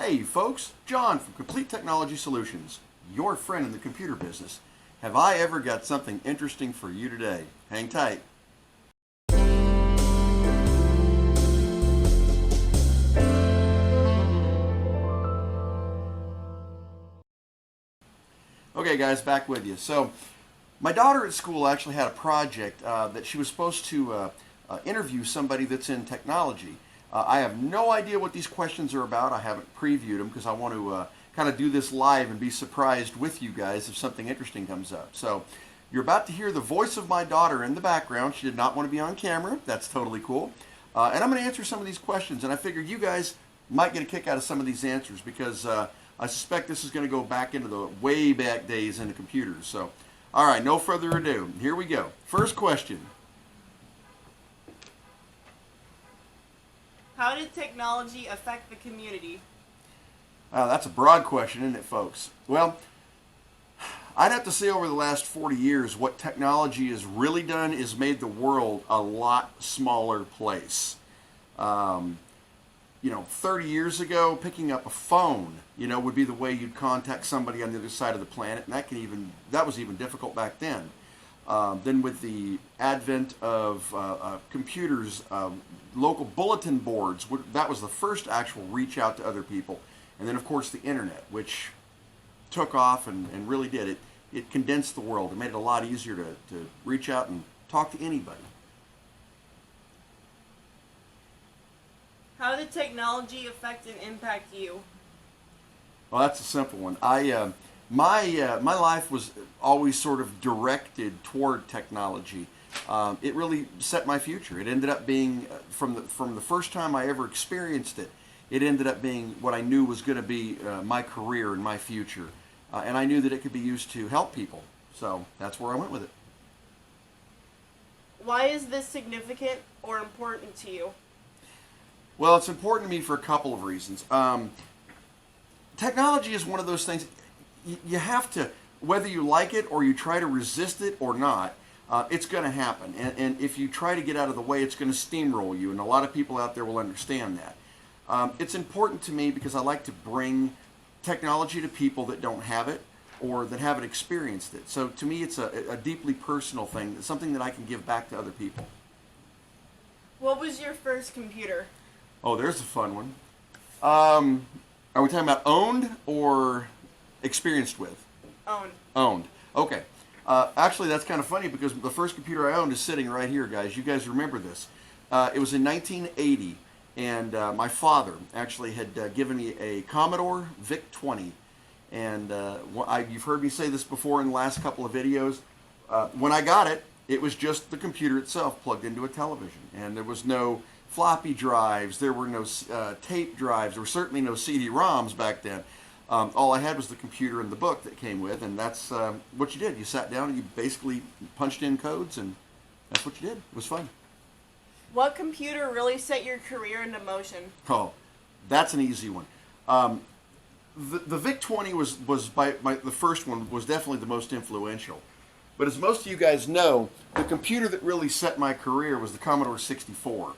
Hey folks, John from Complete Technology Solutions, your friend in the computer business. Have I ever got something interesting for you today? Hang tight. Okay guys, back with you. So my daughter at school actually had a project that she was supposed to interview somebody that's in technology. I have no idea what these questions are about. I haven't previewed them because I want to kind of do this live and be surprised with you guys if something interesting comes up. So you're about to hear the voice of my daughter in the background. She did not want to be on camera. That's totally cool. And I'm going to answer some of these questions. And I figured you guys might get a kick out of some of these answers because I suspect this is going to go back into the way back days into computers. So, all right, no further ado. Here we go. First question. How did technology affect the community? That's a broad question, isn't it, folks? Well, I'd have to say over the last 40 years, what technology has really done is made the world a lot smaller place. 30 years ago, picking up a phone, would be the way you'd contact somebody on the other side of the planet, and that was even difficult back then. Then with the advent of computers, local bulletin boards, that was the first actual reach out to other people. And then of course the internet, which took off and really did. It condensed the world. It made it a lot easier to reach out and talk to anybody. How did technology affect and impact you? Well, that's a simple one. My life was always sort of directed toward technology. It really set my future. It ended up being from the first time I ever experienced it. It ended up being what I knew was going to be my career and my future, and I knew that it could be used to help people. So that's where I went with it. Why is this significant or important to you? Well, it's important to me for a couple of reasons. Technology is one of those things. You have to, whether you like it or you try to resist it or not, it's going to happen. And if you try to get out of the way, it's going to steamroll you. And a lot of people out there will understand that. It's important to me because I like to bring technology to people that don't have it or that haven't experienced it. So to me, it's a deeply personal thing. It's something that I can give back to other people. What was your first computer? Oh, there's a fun one. Are we talking about owned or experienced with? Owned. Owned. Okay. Actually, that's kind of funny because the first computer I owned is sitting right here, guys. You guys remember this. It was in 1980, and my father actually had given me a Commodore VIC-20. And you've heard me say this before in the last couple of videos. When I got it, it was just the computer itself plugged into a television. And there was no floppy drives, there were no tape drives, there were certainly no CD-ROMs back then. All I had was the computer and the book that came with, and that's what you did. You sat down and you basically punched in codes, and that's what you did. It was fun. What computer really set your career into motion? Oh, that's an easy one. The VIC-20 was the first one was definitely the most influential. But as most of you guys know, the computer that really set my career was the Commodore 64.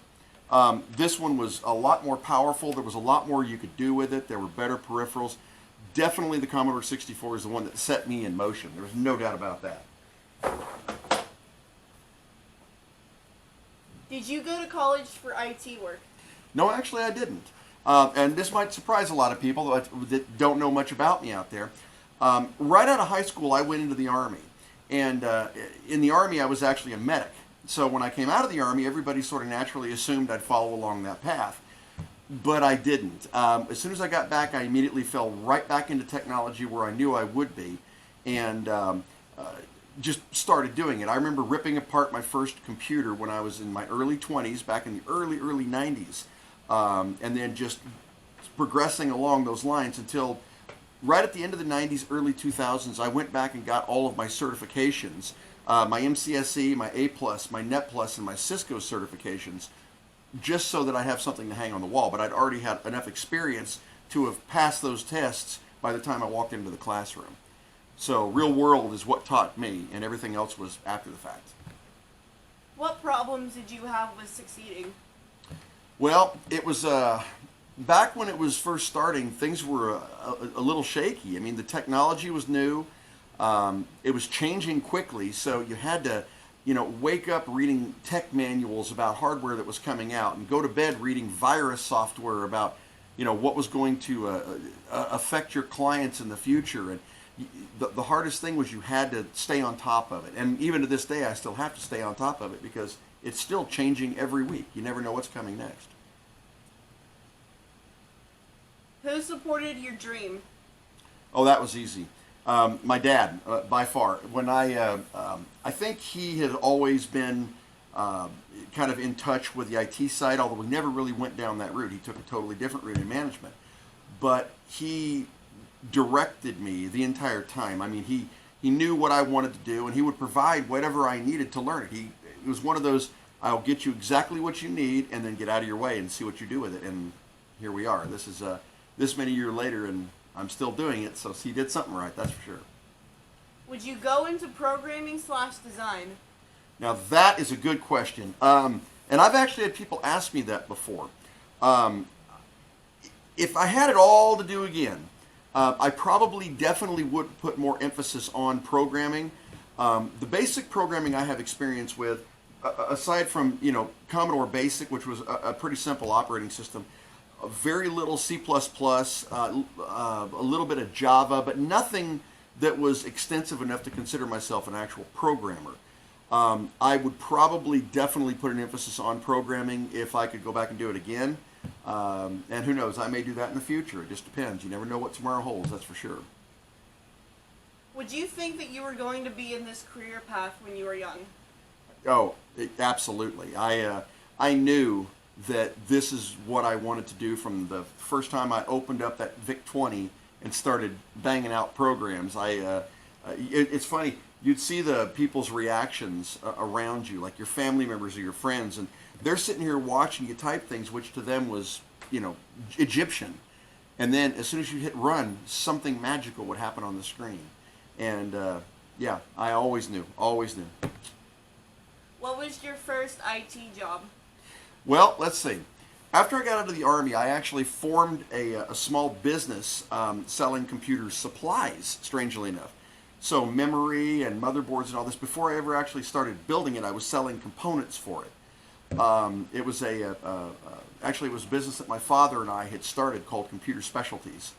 This one was a lot more powerful. There was a lot more you could do with it. There were better peripherals. Definitely the Commodore 64 is the one that set me in motion. There's no doubt about that. Did you go to college for IT work? No, actually I didn't. And this might surprise a lot of people that don't know much about me out there. Right out of high school, I went into the Army. And in the Army, I was actually a medic. So when I came out of the Army, everybody sort of naturally assumed I'd follow along that path. But I didn't. As soon as I got back, I immediately fell right back into technology where I knew I would be, and just started doing it. I remember ripping apart my first computer when I was in my early 20s, back in the early 90s, and then just progressing along those lines until right at the end of the 90s, early 2000s, I went back and got all of my certifications. My MCSE, my A+, my Net+, and my Cisco certifications, just so that I have something to hang on the wall. But I'd already had enough experience to have passed those tests by the time I walked into the classroom. So real world is what taught me, and everything else was after the fact. What problems did you have with succeeding? Well, it was back when it was first starting, things were a little shaky. I mean, the technology was new. It was changing quickly, so you had to, wake up reading tech manuals about hardware that was coming out and go to bed reading virus software about, what was going to affect your clients in the future. And the hardest thing was you had to stay on top of it. And even to this day, I still have to stay on top of it because it's still changing every week. You never know what's coming next. Who supported your dream? Oh, that was easy. My dad, by far. When I think he had always been kind of in touch with the IT side, although we never really went down that route. He took a totally different route in management. But he directed me the entire time. I mean, he knew what I wanted to do, and he would provide whatever I needed to learn it. It was one of those, I'll get you exactly what you need, and then get out of your way and see what you do with it. And here we are. This is this many years later, and I'm still doing it, so he did something right, that's for sure. Would you go into programming/design? Now that is a good question. And I've actually had people ask me that before. If I had it all to do again, I probably definitely would put more emphasis on programming. The basic programming I have experience with, aside from Commodore Basic, which was a pretty simple operating system, very little C++, a little bit of Java, but nothing that was extensive enough to consider myself an actual programmer. I would probably definitely put an emphasis on programming if I could go back and do it again. And who knows, I may do that in the future. It just depends. You never know what tomorrow holds, that's for sure. Would you think that you were going to be in this career path when you were young? Oh, absolutely. I knew that this is what I wanted to do from the first time I opened up that VIC-20 and started banging out programs. It's funny, you'd see the people's reactions around you, like your family members or your friends, and they're sitting here watching you type things, which to them was, Egyptian. And then as soon as you hit run, something magical would happen on the screen. And yeah, I always knew. What was your first IT job? Well, let's see. After I got out of the Army, I actually formed a small business selling computer supplies, strangely enough. So memory and motherboards and all this. Before I ever actually started building it, I was selling components for it. It was actually it was a business that my father and I had started called Computer Specialties.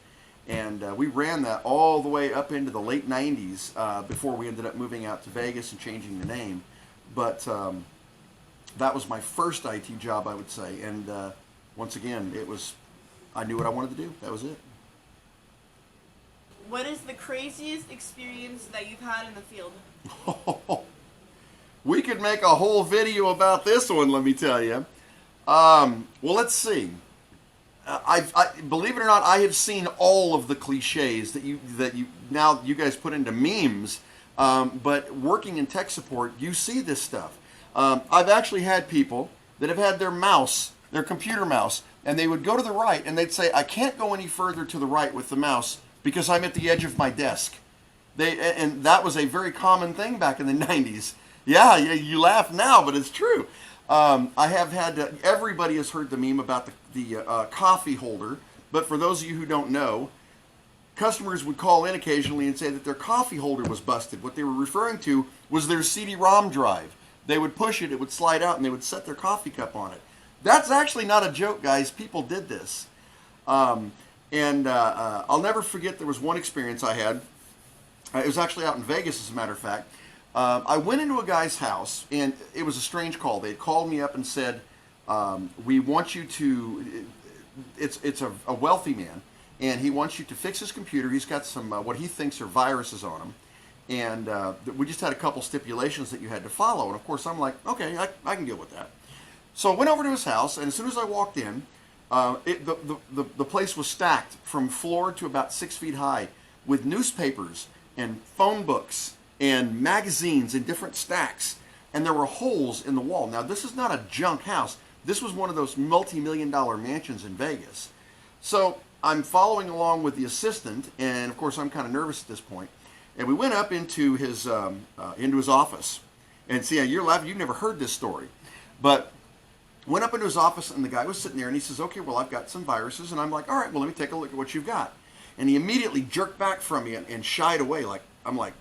And we ran that all the way up into the late 90s before we ended up moving out to Vegas and changing the name. But that was my first IT job, I would say. And once again, I knew what I wanted to do. That was it. What is the craziest experience that you've had in the field? We could make a whole video about this one, let me tell you. Well, let's see. I believe it or not, I have seen all of the cliches that you now you guys put into memes. But working in tech support, you see this stuff. I've actually had people that have had their computer mouse, and they would go to the right, and they'd say, I can't go any further to the right with the mouse because I'm at the edge of my desk. And that was a very common thing back in the 90s. Yeah, you laugh now, but it's true. I have had, everybody has heard the meme about the coffee holder, but for those of you who don't know, customers would call in occasionally and say that their coffee holder was busted. What they were referring to was their CD-ROM drive. They would push it, it would slide out, and they would set their coffee cup on it. That's actually not a joke, guys. People did this. I'll never forget, there was one experience I had. It was actually out in Vegas, as a matter of fact. I went into a guy's house, and it was a strange call. They had called me up and said, we want you to, it's a wealthy man, and he wants you to fix his computer. He's got some, what he thinks are viruses on him. And we just had a couple stipulations that you had to follow. And of course, I'm like, okay, I can deal with that. So I went over to his house, and as soon as I walked in, the place was stacked from floor to about 6 feet high with newspapers and phone books and magazines in different stacks. And there were holes in the wall. Now, this is not a junk house. This was one of those multi-million-dollar mansions in Vegas. So I'm following along with the assistant, and of course, I'm kind of nervous at this point. And we went up into his office. And see, you're laughing, you've never heard this story. But Went up into his office, and the guy was sitting there, and he says, okay, well, I've got some viruses. And I'm like, all right, well, let me take a look at what you've got. And he immediately jerked back from me and shied away. I'm like,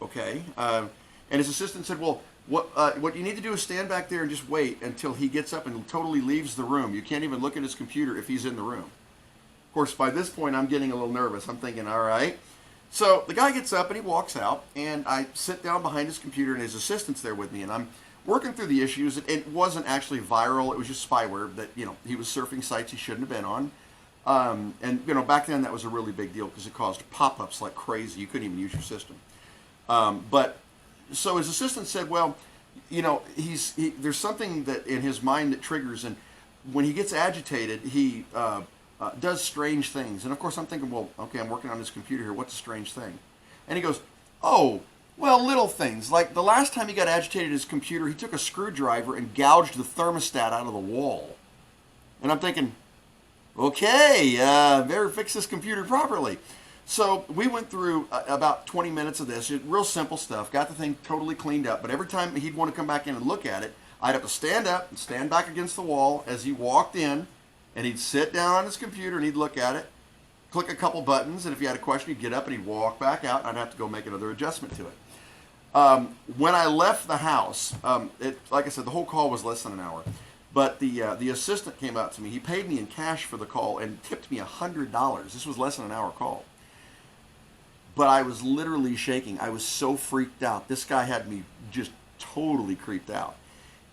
okay. And his assistant said, well, what you need to do is stand back there and just wait until he gets up and totally leaves the room. You can't even look at his computer if he's in the room. Of course, by this point, I'm getting a little nervous. I'm thinking, all right. So the guy gets up and he walks out, and I sit down behind his computer, and his assistant's there with me, and I'm working through the issues. It wasn't actually viral. It was just spyware that, he was surfing sites he shouldn't have been on. And back then that was a really big deal because it caused pop-ups like crazy. You couldn't even use your system. But so his assistant said, well, there's something that in his mind that triggers, and when he gets agitated, he does strange things. And of course I'm thinking, well, okay, I'm working on this computer here. What's a strange thing? And he goes, oh, well, little things. Like the last time he got agitated his computer, he took a screwdriver and gouged the thermostat out of the wall. And I'm thinking, okay, better fix this computer properly. So we went through about 20 minutes of this, real simple stuff, got the thing totally cleaned up. But every time he'd want to come back in and look at it, I'd have to stand up and stand back against the wall as he walked in, and he'd sit down on his computer and he'd look at it, click a couple buttons, and if he had a question, he'd get up and he'd walk back out, and I'd have to go make another adjustment to it. When I left the house, like I said, the whole call was less than an hour. But the assistant came up to me. He paid me in cash for the call and tipped me $100. This was less than an hour call. But I was literally shaking. I was so freaked out. This guy had me just totally creeped out.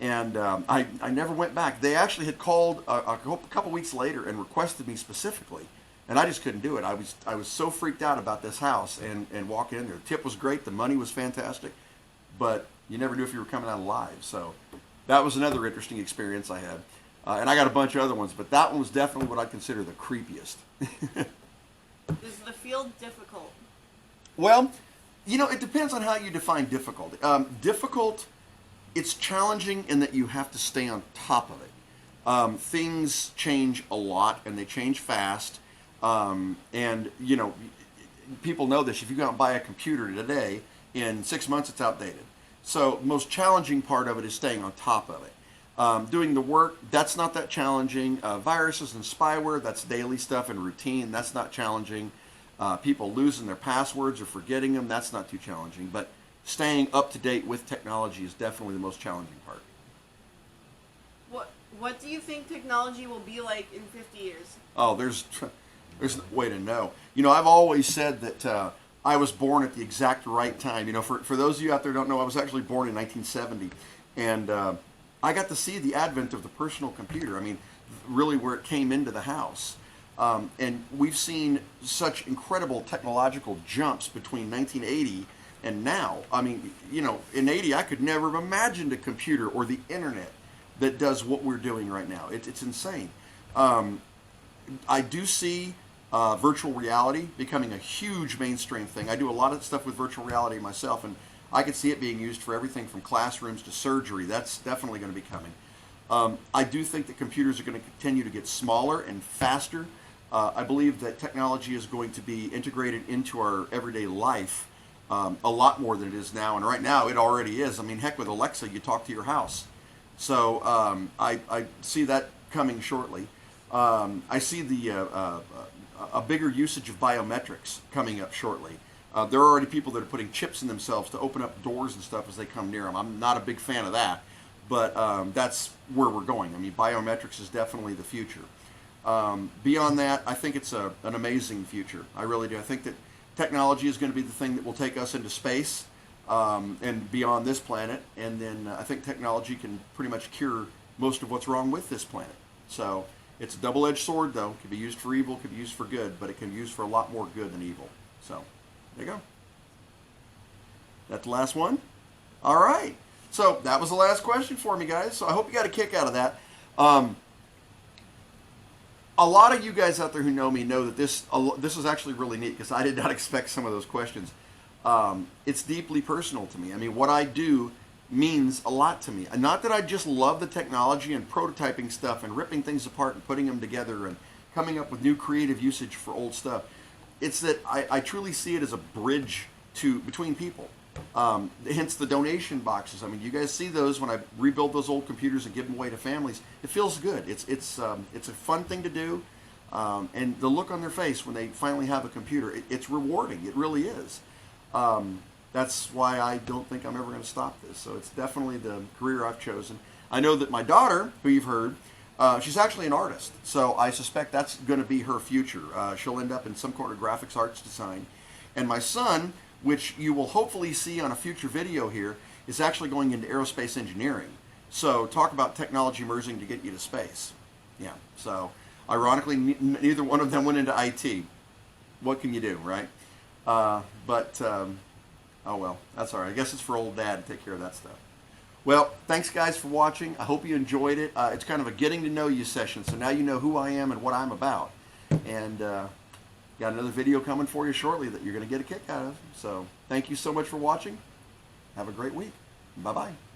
And I never went back. They actually had called a couple weeks later and requested me specifically. And I just couldn't do it. I was so freaked out about this house and walking in there. The tip was great. The money was fantastic. But you never knew if you were coming out alive. So that was another interesting experience I had. And I got a bunch of other ones. But that one was definitely what I consider the creepiest. Is the field difficult? Well, it depends on how you define difficult. Difficult, it's challenging in that you have to stay on top of it. Things change a lot, and they change fast. People know this. If you go out and buy a computer today, in 6 months it's outdated. So the most challenging part of it is staying on top of it. Doing the work, that's not that challenging. Viruses and spyware, that's daily stuff and routine. That's not challenging. People losing their passwords or forgetting them, that's not too challenging. But staying up to date with technology is definitely the most challenging part. What do you think technology will be like in 50 years? Oh, there's no way to know. I've always said that I was born at the exact right time. For those of you out there who don't know, I was actually born in 1970. And I got to see the advent of the personal computer. I mean, really where it came into the house. And we've seen such incredible technological jumps between 1980 and now. I mean, in 80, I could never have imagined a computer or the internet that does what we're doing right now. It's insane. I do see virtual reality becoming a huge mainstream thing. I do a lot of stuff with virtual reality myself, and I could see it being used for everything from classrooms to surgery. That's definitely going to be coming. I do think that computers are going to continue to get smaller and faster. I believe that technology is going to be integrated into our everyday life a lot more than it is now. And right now, it already is. I mean, heck, with Alexa, you talk to your house. So I see that coming shortly. I see a bigger usage of biometrics coming up shortly. There are already people that are putting chips in themselves to open up doors and stuff as they come near them. I'm not a big fan of that, but that's where we're going. I mean, biometrics is definitely the future. Beyond that, I think it's an amazing future. I really do. I think that technology is going to be the thing that will take us into space and beyond this planet. And then I think technology can pretty much cure most of what's wrong with this planet. So it's a double-edged sword, though. It can be used for evil, it can be used for good, but it can be used for a lot more good than evil. So there you go. That's the last one? All right. So that was the last question for me, guys. So I hope you got a kick out of that. A lot of you guys out there who know me know that this is actually really neat because I did not expect some of those questions. It's deeply personal to me. I mean, what I do means a lot to me. And not that I just love the technology and prototyping stuff and ripping things apart and putting them together and coming up with new creative usage for old stuff. It's that I truly see it as a bridge between people. Hence the donation boxes. I mean, you guys see those when I rebuild those old computers and give them away to families. It feels good. It's a fun thing to do, and the look on their face when they finally have a computer, it's rewarding. It really is. That's why I don't think I'm ever going to stop this. So it's definitely the career I've chosen. I know that my daughter, who you've heard, she's actually an artist. So I suspect that's going to be her future. She'll end up in some kind of graphics arts design. And my son, which you will hopefully see on a future video here, is actually going into aerospace engineering. So talk about technology merging to get you to space. Yeah. So ironically, neither one of them went into IT. What can you do, right? Oh well, that's all right. I guess it's for old dad to take care of that stuff. Well, thanks guys for watching. I hope you enjoyed it. It's kind of a getting to know you session, so now you know who I am and what I'm about. And got another video coming for you shortly that you're going to get a kick out of. So thank you so much for watching. Have a great week. Bye-bye.